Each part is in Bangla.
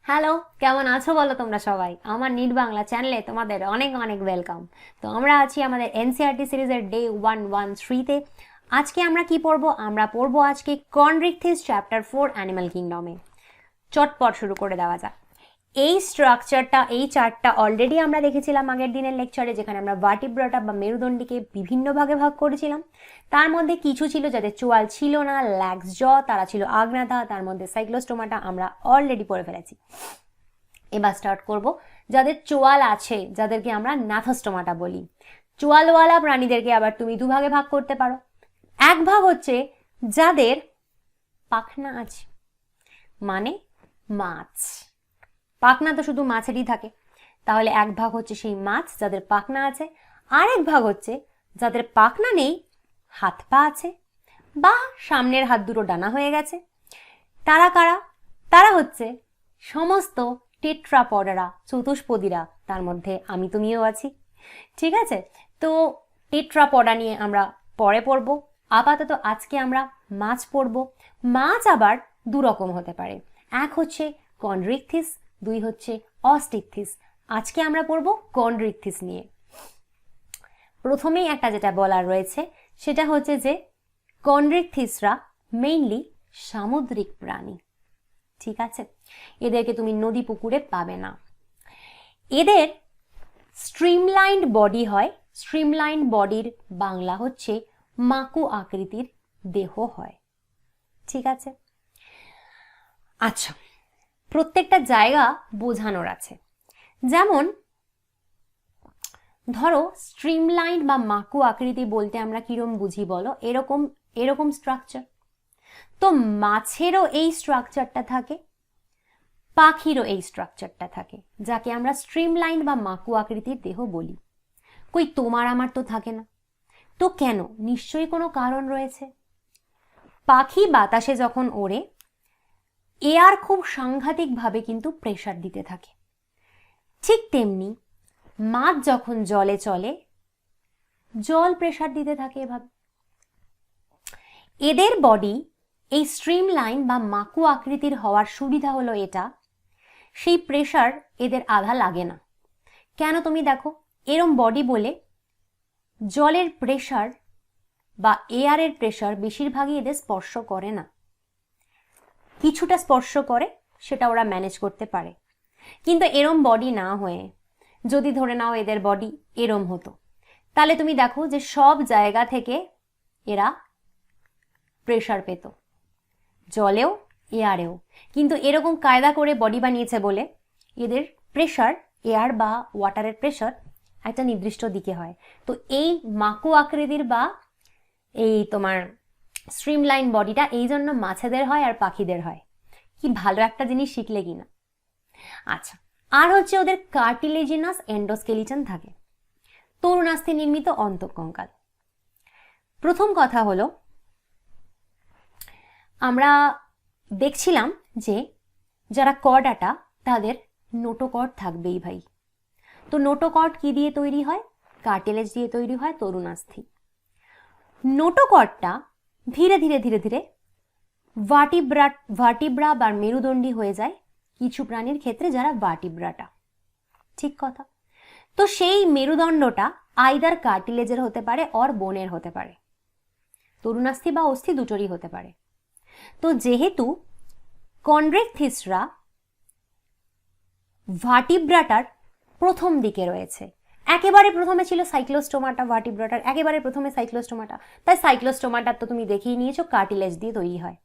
হ্যালো, কেমন আছো বলো তোমরা সবাই? আমার নিট বাংলা চ্যানেলে তোমাদের অনেক অনেক ওয়েলকাম। তো আমরা আছি আমাদের এনসিইআরটি সিরিজের ডে 113তে। আজকে আমরা কি পড়বো? আমরা পড়বো আজকে কন্ড্রিকথিস চ্যাপ্টার 4 অ্যানিমাল কিংডমে। চটপট শুরু করে দেওয়া যাক। এই স্ট্রাকচারটা, এই চার্টটা অলরেডি আমরা দেখেছিলাম আগের দিনের লেকচারে, যেখানে আমরা ভার্টিব্রাটা বা মেরুদণ্ডীকে বিভিন্ন ভাগে ভাগ করেছিলাম। তার মধ্যে কিছু ছিল যাদের চোয়াল ছিল না, ল্যাক্স জ, তারা ছিল আগ্নাতা, তার মধ্যে সাইক্লোস্টোমাটা আমরা অলরেডি পড়ে ফেলেছি। এবার স্টার্ট করব যাদের চোয়াল আছে, যাদেরকে আমরা ন্যাথোস্টোমাটা বলি। চোয়ালওয়ালা প্রাণীদেরকে আবার তুমি দুভাগে ভাগ করতে পারো। এক ভাগ হচ্ছে যাদের পাখনা আছে, মানে মাছ। পাখনা তো শুধু মাছেরই থাকে, তাহলে এক ভাগ হচ্ছে সেই মাছ যাদের পাখনা আছে। আরেক ভাগ হচ্ছে যাদের পাখনা নেই, হাত পা আছে, বা সামনের হাত দুটো ডানা হয়ে গেছে। তারা কারা? তারা হচ্ছে সমস্ত টেট্রাপডারা, চতুষ্পদীরা। তার মধ্যে আমি তুমিও আছি, ঠিক আছে? তো টেট্রাপডা নিয়ে আমরা পরে পড়ব। আপাতত আজকে আমরা মাছ পড়ব। মাছ আবার দু রকম হতে পারে, এক হচ্ছে কন্ড্রিকথিস, দুই হচ্ছে অস্টিকথিস। আজকে আমরা পড়ব কন্ড্রিকথিস নিয়ে। প্রথমেই একটা যেটা বলার রয়েছে সেটা হচ্ছে যে কন্ড্রিকথিসরা মেইনলি সামুদ্রিক প্রাণী, ঠিক আছে? এদেরকে তুমি নদী পুকুরে পাবে না। এদের স্ট্রিমলাইন্ড বডি হয়। স্ট্রিমলাইন্ড বডির বাংলা হচ্ছে মাকু আকৃতির দেহ হয়, ঠিক আছে? আচ্ছা, প্রত্যেকটা জায়গা বোঝানোর আছে। যেমন ধরো স্ট্রিমলাইন্ড বা মাকু আকৃতি বলতে আমরা কিরম বুঝি বলো? এরকম এরকম স্ট্রাকচার। তো মাছেরও এই স্ট্রাকচারটা থাকে, পাখিরও এই স্ট্রাকচারটা থাকে, যাকে আমরা স্ট্রিমলাইন বা মাকু আকৃতির দেহ বলি। কই তোমার আমার তো থাকে না। তো কেন? নিশ্চয়ই কোনো কারণ রয়েছে। পাখি বাতাসে যখন ওড়ে, এয়ার খুব সাংঘাতিকভাবে কিন্তু প্রেসার দিতে থাকে। ঠিক তেমনি মাছ যখন জলে চলে, জল প্রেসার দিতে থাকে এভাবে। এদের বডি এই স্ট্রিমলাইন বা মাকু আকৃতির হওয়ার সুবিধা হলো এটা, সেই প্রেসার এদের আধা লাগে না। কেন? তুমি দেখো, এরম বডি বলে জলের প্রেসার বা এয়ারের প্রেসার বেশিরভাগই এদের স্পর্শ করে না। কিছুটা স্পর্শ করে, সেটা ওরা ম্যানেজ করতে পারে। কিন্তু এরম বডি না হয়ে যদি ধরে নাও এদের বডি এরম হতো, তাহলে তুমি দেখো যে সব জায়গা থেকে এরা প্রেসার পেত, জলেও এয়ারেও। কিন্তু এরকম কায়দা করে বডি বানিয়েছে বলে এদের প্রেসার, এয়ার বা ওয়াটারের প্রেসার একটা নির্দিষ্ট দিকে হয়। তো এই মাকু আকৃতির বা এই তোমার স্ট্রিমলাইন বডিটা এই জন্য মাছেদের হয় আর পাখিদের হয়। কি ভালো একটা জিনিস শিখলে কিনা। আচ্ছা, আর হচ্ছে ওদের কার্টিলেজিনাস এন্ডোস্কেলিটন থাকে, তরুণাস্থি নির্মিত অন্তঃকঙ্কাল। প্রথম কথা হলো, আমরা দেখছিলাম যে যারা কর্ডাটা, তাদের নোটোকর্ড থাকবেই ভাই। তো নোটোকর্ড কি দিয়ে তৈরি হয়? কার্টিলেজ দিয়ে তৈরি হয়, তরুণাস্থি। নোটোকর্ডটা ধীরে ধীরে ধীরে ধীরে ভার্টিব্রা বা মেরুদণ্ডী হয়ে যায় কিছু প্রাণীর ক্ষেত্রে, যারা ভার্টিব্রাটা, ঠিক কথা? তো সেই মেরুদণ্ডটা আইদার কার্টিলেজের হতে পারে অর বোনের হতে পারে, তরুণাস্থি বা অস্থি দুটোরই হতে পারে। তো যেহেতু কন্ড্রিকথিসরা ভার্টিব্রাটার প্রথম দিকে রয়েছে, একেবারে প্রথমে ছিল সাইক্লোস্টোমাটা, ভার্টিব্রাটার একেবারে প্রথমে সাইক্লোস্টোমাটা, তাই সাইক্লোস্টোমাটা তো তুমি দেখেই নিয়েছো কার্টিলেজ দিয়ে তৈরি হয়।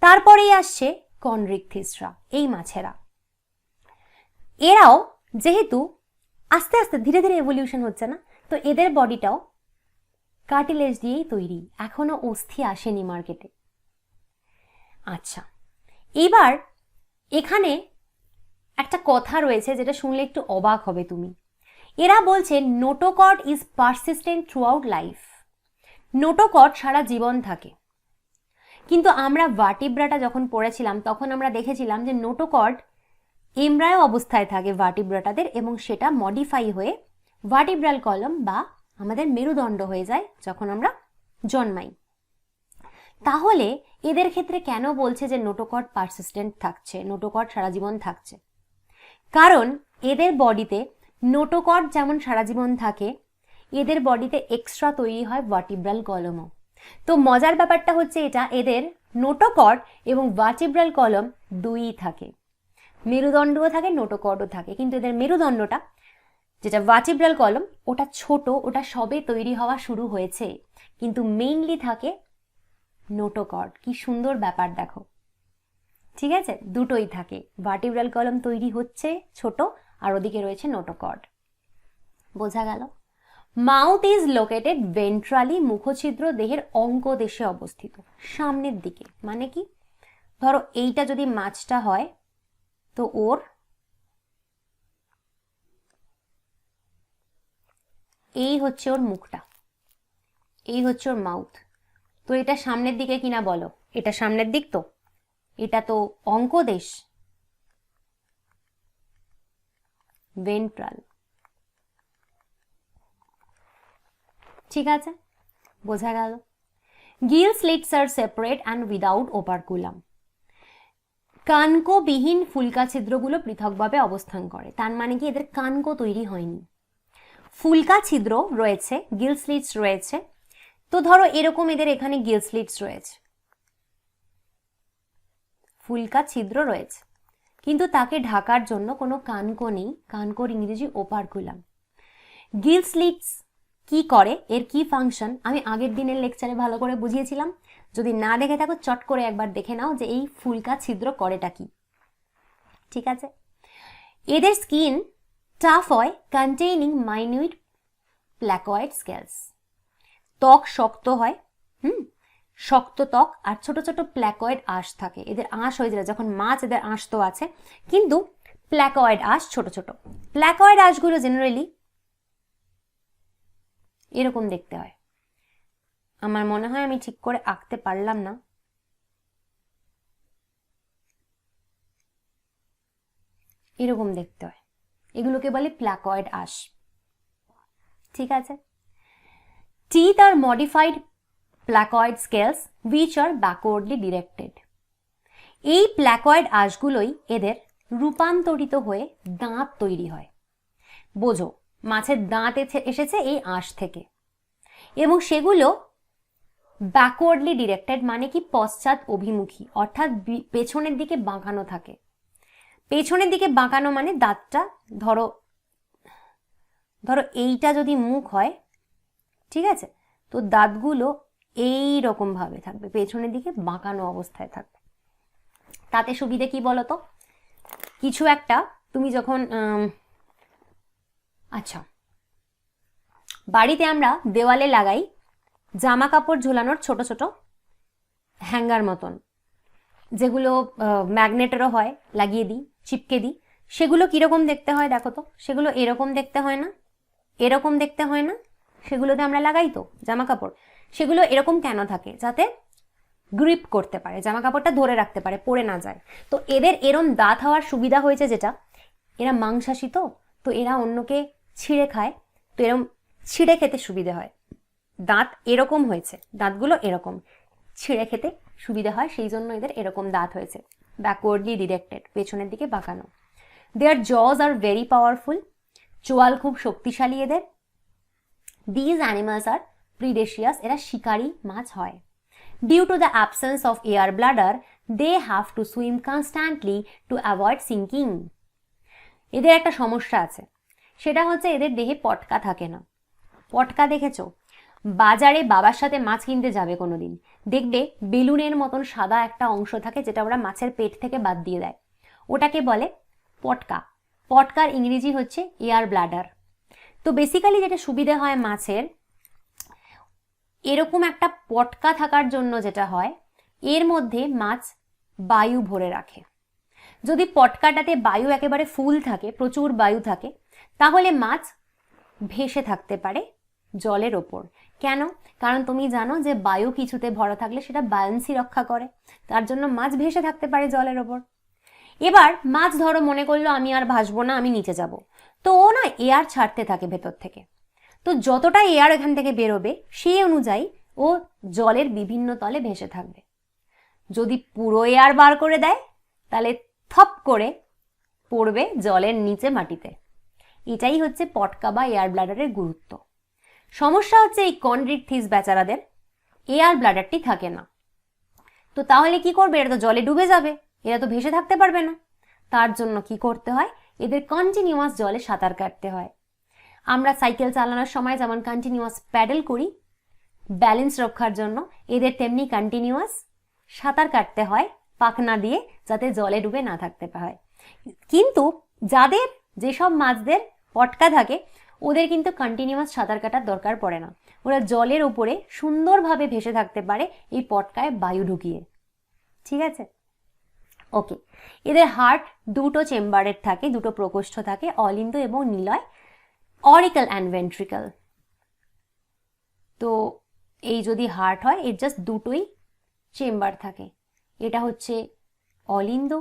তারপরেই আসছে কন্ড্রিকথিসরা, এই মাছেরা। এরাও যেহেতু আস্তে আস্তে ধীরে ধীরে এভলিউশন হচ্ছে না, তো এদের বডিটাও কার্টিলেজ দিয়েই তৈরি, এখনো অস্থি আসেনি মার্কেটে। আচ্ছা, এবার এখানে একটা কথা রয়েছে যেটা শুনলে একটু অবাক হবে তুমি। এরা বলছে notochord is persistent throughout life. Notochord সারা জীবন থাকে। কিন্তু আমরা ভার্টিব্রাটা যখন পড়েছিলাম তখন আমরা দেখেছিলাম যে নোটোকর্ড এমব্রায়ো অবস্থায় থাকে ভার্টিব্রাটাদের, এবং সেটা মডিফাই হয়ে ভার্টিব্রাল কলম বা আমাদের মেরুদণ্ড হয়ে যায় যখন আমরা জন্মাই। তাহলে এদের ক্ষেত্রে কেন বলছে যে নোটোকর্ড পারসিস্টেন্ট থাকছে, নোটোকর্ড সারা জীবন থাকছে? কারণ এদের বডিতে নোটোকর্ড যেমন সারা জীবন থাকে, এদের বডিতে এক্সট্রা তৈরি হয় ভার্টিব্রাল কলমও। তো মজার ব্যাপারটা হচ্ছে এটা, এদের নোটোকর্ড এবং ভার্টিব্রাল কলম দুইই থাকে, মেরুদণ্ডও থাকে, নোটোকর্ডও থাকে, কিন্তু এদের মেরুদণ্ডটা যেটা ভার্টিব্রাল কলম ওটা ছোট, ওটা সবে তৈরি হওয়া শুরু হয়েছে, কিন্তু মেইনলি থাকে নোটোকর্ড। কি সুন্দর ব্যাপার দেখো, ঠিক আছে, দুটোই থাকে, ভার্টিব্রাল কলম তৈরি হচ্ছে ছোট, আর ওদিকে রয়েছে নোটোকর্ড। বোঝা গেল? মাউথ ইজ লোকেটেড ভেন্ট্রালি, মুখছিদ্র দেহের অঙ্কদেশে অবস্থিত, সামনের দিকে। মানে কি, ধরো এইটা যদি মাছটা হয় তো ওর এই হচ্ছে ওর মুখটা, এই হচ্ছে ওর মাউথ। তো এটা সামনের দিকে কিনা বলো? এটা সামনের দিক, তো এটা তো অঙ্কদেশ, ভেন্ট্রাল। ঠিক আছে, বোঝা গেল? গিল স্লিটস আর সেপারেট অ্যান্ড উইদাউট ওপারকুলাম। কানকোবিহীন ফুলকা ছিদ্রগুলো পৃথকভাবে অবস্থান করে। তার মানে কি, এদের কানকো তৈরি হয়নি, ফুলকা ছিদ্র রয়েছে, গিল স্লিটস রয়েছে। তো ধরো এরকম এদের এখানে গিল স্লিটস রয়েছে, ফুলকা ছিদ্র রয়েছে, কিন্তু তাকে ঢাকার জন্য কোনো কানকো নেই। কানকোর ইংরেজি ওপারকুলাম। গিল স্লিটস কি করে, এর কি ফাংশন, আমি আগের দিনের লেকচারে ভালো করে বুঝিয়েছিলাম। যদি না দেখে থাকো চট করে একবার দেখে নাও যে এই ফুলকা ছিদ্র করেটা কি। ঠিক আছে, এদের স্কিন টাফ হয়, কন্টেইনিং মাইনিউট প্ল্যাকয়েড স্কেলস। ত্বক শক্ত হয়, শক্ত ত্বক, আর ছোট ছোট প্ল্যাকয়েড আঁশ থাকে। এদের আঁশ হয়ে যায় যখন মাছ, এদের আঁশ তো আছে, কিন্তু প্ল্যাকয়েড আঁশ ছোট ছোট। প্ল্যাকয়েড আঁশগুলো জেনারেলি এরকম দেখতে হয়। আমার মনে হয় আমি ঠিক করে আঁকতে পারলাম না, এরকম দেখতে হয়, এগুলোকে বলে প্ল্যাকয়েড আঁশ। ঠিক আছে, teeth are modified placoid scales which are backwardly directed. এই প্ল্যাকয়েড আঁশগুলোই এদের রূপান্তরিত হয়ে দাঁত তৈরি হয়। বোঝো, মাছের দাঁত এসেছে এই আঁশ থেকে, এবং সেগুলো ব্যাকওয়ার্ডলি ডিরেক্টেড মানে কি, পশ্চাৎ অভিমুখী, অর্থাৎ পেছনের দিকে বাঁকানো থাকে। পেছনের দিকে বাঁকানো মানে দাঁতটা, ধরো ধরো এইটা যদি মুখ হয়, ঠিক আছে, তো দাঁতগুলো এই রকম ভাবে থাকবে, পেছনের দিকে বাঁকানো অবস্থায় থাকবে। তাতে সুবিধে কি বলতো, কিছু একটা তুমি যখন আচ্ছা, বাড়িতে আমরা দেওয়ালে লাগাই জামা কাপড় ঝোলানোর ছোট ছোট হ্যাঙ্গার মতন, যেগুলো ম্যাগনেটেরও হয়, লাগিয়ে দিই, চিপকে দিই। সেগুলো কিরকম দেখতে হয় দেখো তো, সেগুলো এরকম দেখতে হয় না, এরকম দেখতে হয় না, সেগুলোতে আমরা লাগাই তো জামা কাপড়। সেগুলো এরকম কেন থাকে, যাতে গ্রিপ করতে পারে, জামা কাপড়টা ধরে রাখতে পারে, পড়ে না যায়। তো এদের এরম দাঁত হওয়ার সুবিধা হয়েছে যেটা, এরা মাংসাশী, তো এরা অন্যকে ছিঁড়ে খায়, তো এরম ছিঁড়ে খেতে সুবিধে হয়। দাঁত এরকম হয়েছে, দাঁতগুলো এরকম ছিঁড়ে খেতে সুবিধা হয়, সেই জন্য এদের এরকম দাঁত হয়েছে, ব্যাকওয়ার্ডলি ডিরেক্টেড, পেছনের দিকে বাঁকানো। দেয়ার জজ আর ভেরি পাওয়ারফুল, চোয়াল খুব শক্তিশালী এদের। দিজ অ্যানিমালস আর প্রিডেশিয়াস, এরা শিকারী মাছ হয়। Due to the absence of air bladder they have to swim constantly to avoid sinking. এদের একটা সমস্যা আছে, সেটা হচ্ছে এদের দেহে পটকা থাকে না। পটকা দেখেছো? বাজারে বাবার সাথে মাছ কিনতে যাবে কোনোদিন, দেখবে বেলুনের মতন সাদা একটা অংশ থাকে, যেটা ওরা মাছের পেট থেকে বাদ দিয়ে দেয়, ওটাকে বলে পটকা। পটকার ইংরেজি হচ্ছে এয়ার ব্লাডার। তো বেসিক্যালি যেটা সুবিধা হয় মাছের, এরকম একটা পটকা থাকার জন্য যেটা হয়, এর মধ্যে মাছ বায়ু ভরে রাখে। যদি পটকাটাতে বায়ু একেবারে ফুল থাকে, প্রচুর বায়ু থাকে, তাহলে মাছ ভেসে থাকতে পারে জলের ওপর। কেন? কারণ তুমি জানো যে বায়ু কিছুতে ভরা থাকলে সেটা ব্যালেন্সই রক্ষা করে, তার জন্য মাছ ভেসে থাকতে পারে জলের ওপর। এবার মাছ ধরো মনে করলো আমি আর ভাসবো না, আমি নিচে যাব, তো ও না এয়ার ছাড়তে থাকে ভেতর থেকে। তো যতটা এয়ার এখান থেকে বেরোবে সেই অনুযায়ী ও জলের বিভিন্ন তলে ভেসে থাকবে। যদি পুরো এয়ার বার করে দেয় তাহলে থপ করে পড়বে জলের নিচে মাটিতে। এটাই হচ্ছে পটকা বা এয়ার ব্লাডারের গুরুত্ব। সমস্যা হচ্ছে এই কন্ড্রিকথিস বেচারাদের এয়ার ব্লাডারটি থাকে না। তো তাহলে কি করবে? এরা তো জলে ডুবে যাবে, এরা তো ভেসে থাকতে পারবে না। তার জন্য কি করতে হয়? এদের কন্টিনিউয়াস জলে সাঁতার কাটতে হয়। আমরা সাইকেল চালানোর সময় যেমন কন্টিনিউয়াস প্যাডেল করি ব্যালেন্স রক্ষার জন্য, এদের তেমনি কন্টিনিউয়াস সাঁতার কাটতে হয় পাখনা দিয়ে, যাতে জলে ডুবে না থাকতে হয়। কিন্তু যাদের যেসব মাছদের পটকা থাকে ওদের কিন্তু কন্টিনিউয়াস সাঁতার কাটার দরকার পড়ে না, ওরা জলের উপরে সুন্দরভাবে ভেসে থাকতে পারে এই পটকায় বায়ু ঢুকিয়ে। ঠিক আছে, ওকে। এদের হার্ট দুটো চেম্বারের থাকে, দুটো প্রকোষ্ঠ থাকে, অলিন্দ এবং নিলয়, অরিকল অ্যান্ড ভেন্ট্রিকল। তো এই যদি হার্ট হয় এর জাস্ট দুটোই চেম্বার থাকে, এটা হচ্ছে অলিন্দ,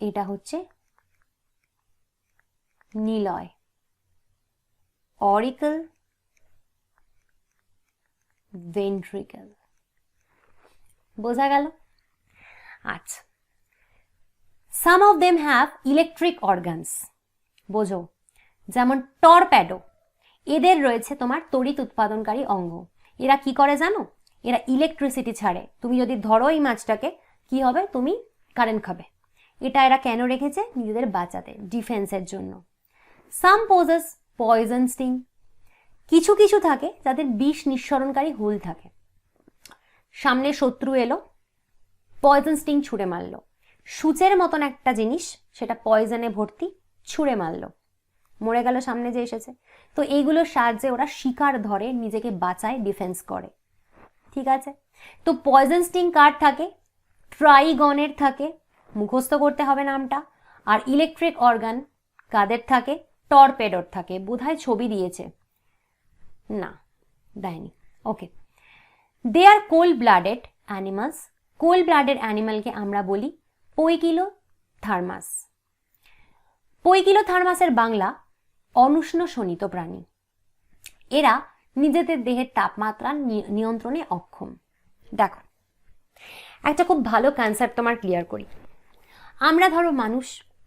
এটা হচ্ছে নিলয়, অরিকল, ভেন্ট্রিকল। বোঝা গেল? আচ্ছা, some of them have electric organs. বোঝো, যেমন টর্পেডো, এদের রয়েছে তোমার তড়িৎ উৎপাদনকারী অঙ্গ। এরা কি করে জানো? এরা ইলেকট্রিসিটি ছাড়ে। তুমি যদি ধরো এই মাছটাকে, কি হবে? তুমি কারেন্ট খাবে। এটা এরা কেন রেখেছে? নিজেদের বাঁচাতে, ডিফেন্সের জন্য। সাম পোজেস পয়জন স্টিং, কিছু কিছু থাকে যাদের বিষ নিঃসরণকারী হুল থাকে। সামনে শত্রু এলো, পয়জন স্টিং ছুঁড়ে মারলো, সূচের মতন একটা জিনিস সেটা পয়জনে ভর্তি, ছুঁড়ে মারলো, মরে গেল সামনে যে এসেছে। তো এইগুলোর সাহায্যে ওরা শিকার ধরে, নিজেকে বাঁচায়, ডিফেন্স করে। ঠিক আছে, তো পয়জন স্টিং কার থাকে? ট্রাইগনের থাকে, মুখস্থ করতে হবে নামটা। আর ইলেকট্রিক অর্গান কাদের থাকে? টর্পেডোর থাকে। বোধহয় ছবি দিয়েছে, না দেয়নি। Okay, they are cold blooded animals. Cold blooded অ্যানিমালকে আমরা বলি পৈকিলোথার্মাস। পৈকিলোথার্মাসের বাংলা অনুষ্ণ শোণিত প্রাণী। এরা নিজেদের দেহের তাপমাত্রা নিয়ন্ত্রণে অক্ষম। দেখো, একটা খুব ভালো কনসেপ্ট তোমার ক্লিয়ার করি। আমরা ধরো মানুষ,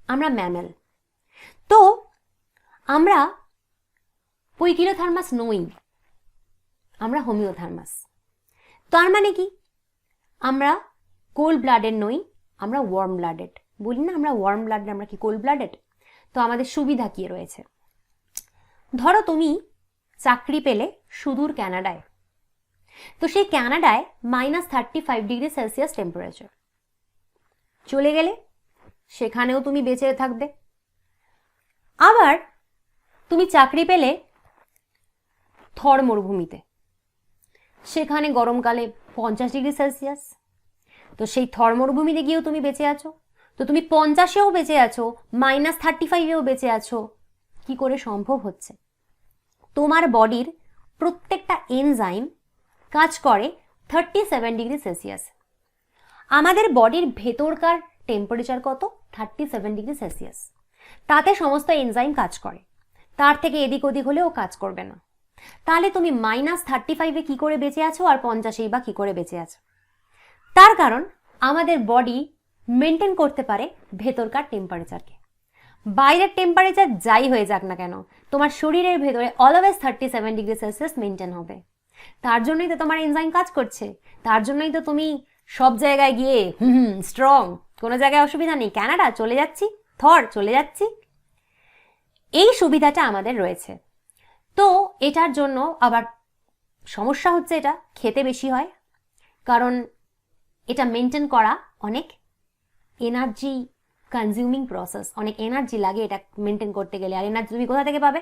আমরা ম্যামেল, তো আমরা পৈকিলোথার্মাস নই, আমরা হোমিওথার্মাস। তার মানে কি? আমরা কোল্ড ব্লাডেড নই, আমরা ওয়ার্ম ব্লাডেড। বলি না আমরা ওয়ার্ম ব্লাডেড, আমরা কি কোল্ড ব্লাডেড? তো আমাদের সুবিধা কি রয়েছে? ধরো তুমি চাকরি পেলে সুদূর ক্যানাডায়, তো সেই ক্যানাডায় -35°C টেম্পারেচার। চলে গেলে সেখানেও তুমি বেঁচে থাকবে। আবার তুমি চাকরি পেলে থর মরুভূমিতে, সেখানে গরমকালে 50°C, তো সেই থর মরুভূমিতে গিয়েও তুমি বেঁচে আছো। তো তুমি 50-এও বেঁচে আছো, -35-এও বেঁচে আছো, কি করে সম্ভব হচ্ছে? তোমার বডির প্রত্যেকটা এনজাইম কাজ করে 37°C। আমাদের বডির ভেতরকার টেম্পারেচার কত? 37°C। তাতে সমস্ত এনজাইম কাজ করে, তার থেকে এদিক ওদিক হলেও কাজ করবে না। তাহলে তুমি -35-এ কি করে বেঁচে আছো আর 50-এই বা কি করে বেঁচে আছো? তার কারণ আমাদের বডি মেনটেন করতে পারে ভেতরকার টেম্পারেচারকে। বাইরের টেম্পারেচার যাই হয়ে যাক না কেন, তোমার শরীরের ভেতরে অলওয়েজ 37°C মেনটেন হবে। তার জন্যই তো তোমার এনজাইম কাজ করছে, তার জন্যই তো তুমি সব জায়গায় গিয়ে স্ট্রং, কোনো জায়গায় অসুবিধা নেই, ক্যানাডা চলে যাচ্ছি, থর চলে যাচ্ছি। এই সুবিধাটা আমাদের রয়েছে। তো এটার জন্য আবার সমস্যা হচ্ছে, এটা খেতে বেশি হয়, কারণ এটা মেনটেন করা অনেক এনার্জি কনজিউমিং প্রসেস, অনেক এনার্জি লাগে এটা মেনটেন করতে গেলে। আর এনার্জি তুমি কোথা থেকে পাবে?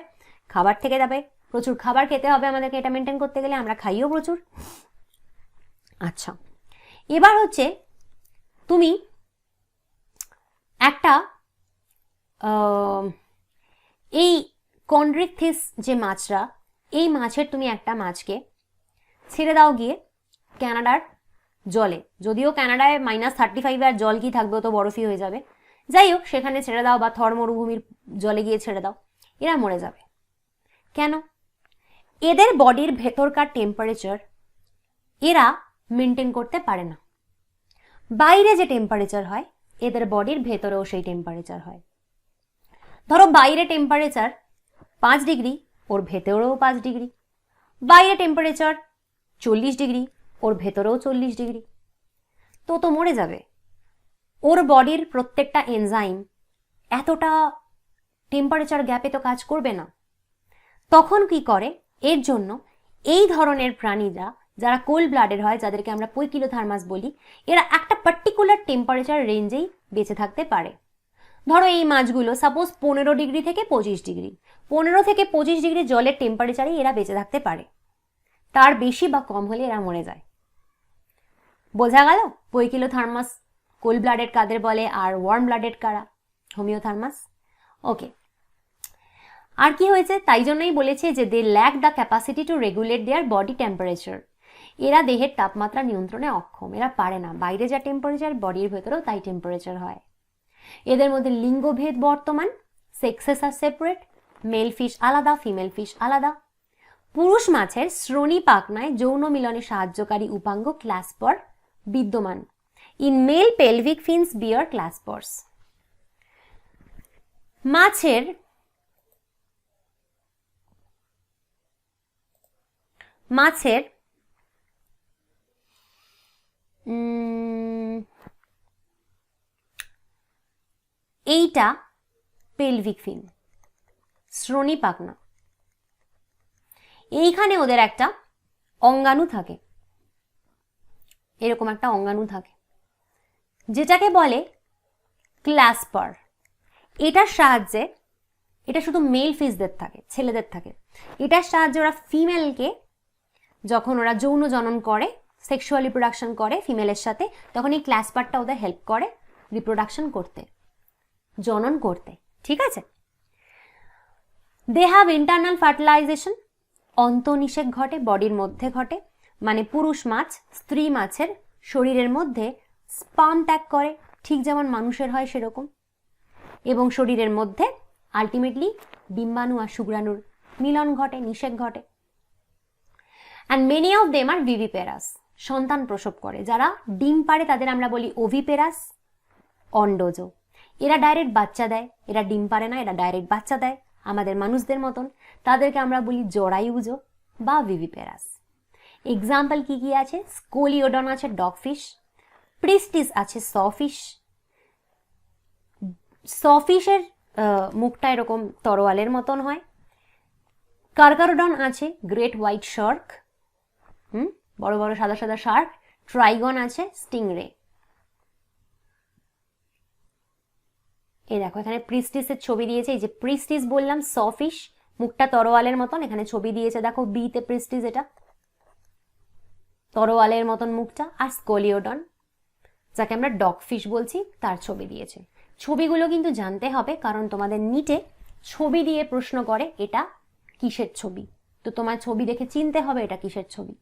খাবার থেকে যাবে, প্রচুর খাবার খেতে হবে আমাদেরকে এটা মেনটেন করতে গেলে, আমরা খাইও প্রচুর। আচ্ছা, এবার হচ্ছে তুমি একটা এই কন্ড্রিকথিস যে মাছরা, এই মাছের তুমি একটা মাছকে ছেড়ে দাও গিয়ে ক্যানাডার জলে, যদিও ক্যানাডায় -35 আর জল কি থাকবে, তো বরফই হয়ে যাবে। যাই হোক, সেখানে ছেড়ে দাও বা থর মরুভূমির জলে গিয়ে ছেড়ে দাও, এরা মরে যাবে। কেন? এদের বডির ভেতরকার টেম্পারেচার এরা মেনটেন করতে পারে না। বাইরে যে টেম্পারেচার হয় এদের বডির ভেতরেও সেই টেম্পারেচার হয়। ধরো বাইরে টেম্পারেচার 5 ডিগ্রি, ওর ভেতরেও 5 ডিগ্রি। বাইরে টেম্পারেচার 40 ডিগ্রি, ওর ভেতরেও 40 ডিগ্রি। তো মরে যাবে। ওর বডির প্রত্যেকটা এনজাইম এতটা টেম্পারেচার গ্যাপে তো কাজ করবে না। তখন কি করে, এর জন্য এই ধরনের প্রাণীরা যারা কোল্ড ব্লাডেড হয়, যাদেরকে আমরা পৈকিলোথার্মাস বলি, এরা একটা পার্টিকুলার টেম্পারেচার রেঞ্জেই বেঁচে থাকতে পারে। ধরো এই মাছগুলো সাপোজ 15 ডিগ্রি থেকে 25 ডিগ্রি, 15 থেকে 25 ডিগ্রি জলের টেম্পারেচারেই এরা বেঁচে থাকতে পারে। তার বেশি বা কম হলে এরা মরে যায়। বোঝা গেল পৈকিলোথার্মাস কোল্ড ব্লাডেড কাদের বলে আর ওয়ার্ম ব্লাডেড কারা? হোমিওথার্মাস। ওকে, আর কি হয়েছে? তাই জন্যই বলেছে যে they lack the capacity to regulate their body temperature. এরা দেহের তাপমাত্রা নিয়ন্ত্রণে অক্ষম, এরা পারে না। বাইরে যা টেম্পারেচার বডির ভেতরেও তাই টেম্পারেচার হয়। এদের মধ্যে লিঙ্গভেদ বর্তমান, সেক্সেস আর সেপারেট, মেল ফিশ আলাদা, ফিমেল ফিশ আলাদা। পুরুষ মাছের শ্রোণী পাখনায় যৌন মিলনে সাহায্যকারী উপাঙ্গ ক্লাস্পর বিদ্যমান। ইন মেল পেলভিক ফিন্স বিয়ার ক্লাস্পর্স। মাছের এইটা পেলভিক ফিন, শ্রোণী পাখনা। এইখানে ওদের একটা অঙ্গাণু থাকে, এরকম একটা অঙ্গাণু থাকে যেটাকে বলে ক্লাস্পার। এটার সাহায্যে, এটা শুধু মেল ফিশদের থাকে, ছেলেদের থাকে। এটার সাহায্যে ওরা ফিমেলকে, যখন ওরা যৌন জনন করে, সেক্সুয়াল রিপ্রোডাকশন করে ফিমেলের সাথে, তখন এই ক্লাস্পারটা ওদের হেল্প করে রিপ্রোডাকশন করতে, জনন করতে। ঠিক আছে? দে হ্যাভ ইন্টারনাল ফার্টিলাইজেশন, অন্তঃনিষেক ঘটে, বডির মধ্যে ঘটে। মানে পুরুষ মাছ স্ত্রী মাছের শরীরের মধ্যে স্পার্ম ত্যাগ করে, ঠিক যেমন মানুষের হয় সেরকম। এবং শরীরের মধ্যে আলটিমেটলি ডিম্বাণু আর শুক্রাণুর মিলন ঘটে, নিষেক ঘটে। And many of them are viviparous, সন্তান প্রসব করে। যারা ডিম পাড়ে তাদের আমরা বলি ওভিপেরাস, অন্ডজ। এরা ডাইরেক্ট বাচ্চা দেয়, এরা ডিম পারে না, এরা ডাইরেক্ট বাচ্চা দেয় আমাদের মানুষদের মতন। তাদেরকে আমরা বলি জরায়ুজ বা ভিভিপেরাস। এক্সাম্পল কি কি আছে? স্কোলিওডন আছে ডগফিশ, প্রিস্টিস আছে সফিশ। সফিশের মুখটা এরকম তরোয়ালের মতন হয়। কার্কারোডন আছে গ্রেট হোয়াইট শার্ক, বড় বড় সাদা সাদা শার্ক। ট্রাইগন আছে স্টিংরে। এই দেখো এখানে প্রিস্টিসের ছবি দিয়েছে। এই যে প্রিস্টিস বললাম, সফিশ, মুখটা তরোয়ালের মতন, এখানে ছবি দিয়েছে দেখো বিতে প্রিস্টিস, এটা তরোয়ালের মতন মুখটা। আর স্কোলিওডন যাকে আমরা ডগফিশ বলছি, তার ছবি দিয়েছে। ছবিগুলো কিন্তু জানতে হবে, কারণ তোমাদের নিটে ছবি দিয়ে প্রশ্ন করে এটা কিসের ছবি। তো তোমার ছবি দেখে চিনতে হবে এটা কিসের ছবি।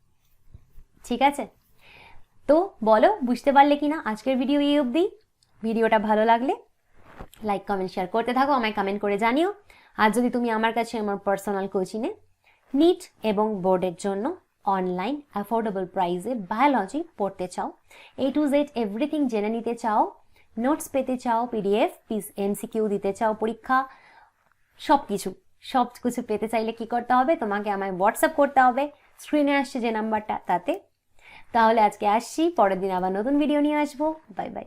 ঠিক আছে? তো বলো বুঝতে পারলে কিনা আজকের ভিডিও এই অবধি। ভিডিওটা ভালো লাগলে লাইক কমেন্ট শেয়ার করতে থাকো, আমায় কমেন্ট করে জানিও। আর যদি তুমি আমার কাছে আমার পার্সোনাল কোচিংয়ে নিট এবং বোর্ডের জন্য অনলাইন অ্যাফোর্ডেবল প্রাইসে বায়োলজি পড়তে চাও, A to Z এভরিথিং জেনে নিতে চাও, নোটস পেতে চাও, PDF, M.Sc দিতে চাও পরীক্ষা, সব কিছু পেতে চাইলে কি করতে হবে? তোমাকে আমায় হোয়াটসঅ্যাপ করতে হবে, স্ক্রিনে আসছে যে নাম্বারটা তাতে। তাহলে আজকে আসছি, পরের দিন আবার নতুন ভিডিও নিয়ে আসবো। Bye bye.